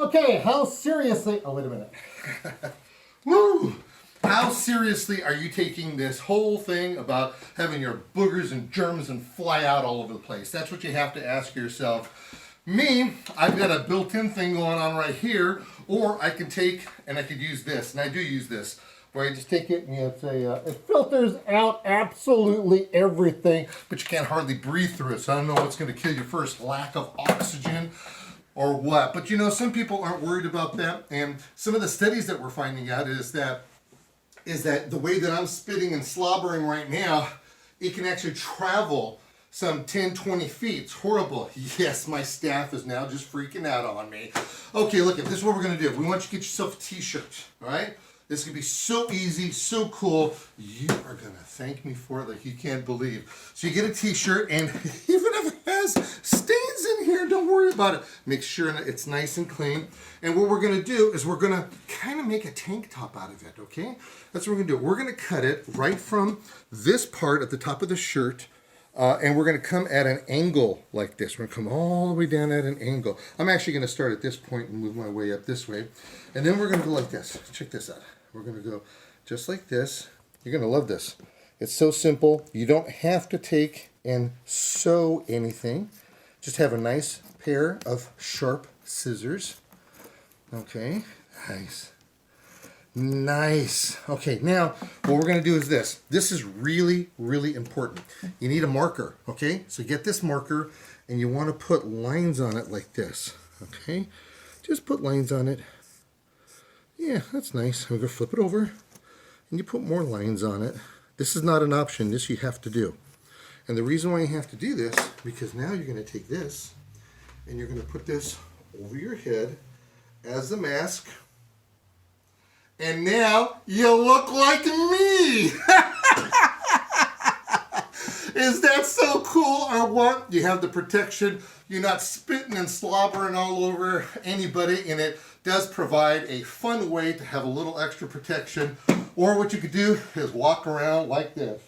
Okay, how seriously... Oh, wait a minute. Woo! How seriously are you taking this whole thing about having your boogers and germs and fly out all over the place? That's what you have to ask yourself. Me, I've got a built-in thing going on right here, or I can take, and I could use this, and I do use this, where I just take it and it filters out absolutely everything, but you can't hardly breathe through it, so I don't know what's going to kill you first, lack of oxygen or what. But you know, some people aren't worried about that, and some of the studies that we're finding out is that the way that I'm spitting and slobbering right now, it can actually travel some 10, 20 feet. It's horrible. Yes, my staff is now just freaking out on me. Okay, look, this is what we're going to do. We want you to get yourself a t-shirt, all right? This can be so easy, so cool. You are going to thank me for it like you can't believe. So you get a t-shirt, and even if it has stains in here, don't worry about it. Make sure it's nice and clean. And what we're going to do is we're going to kind of make a tank top out of it, okay? That's what we're going to do. We're going to cut it right from this part at the top of the shirt, and we're going to come at an angle like this. We're going to come all the way down at an angle. I'm actually going to start at this point and move my way up this way. And then we're going to go like this. Check this out. We're going to go just like this. You're going to love this. It's so simple. You don't have to take and sew anything. Just have a nice pair of sharp scissors. Okay, nice. Nice. Okay, now what we're going to do is this. This is really, really important. You need a marker, okay? So get this marker, and you want to put lines on it like this, okay? Just put lines on it. Yeah, that's nice. We're going to flip it over, and you put more lines on it. This is not an option. This you have to do. And the reason why you have to do this, because now you're going to take this, and you're going to put this over your head as the mask. And now you look like me! Is that so cool or what? You have the protection. You're not spitting and slobbering all over anybody, and it does provide a fun way to have a little extra protection. Or what you could do is walk around like this.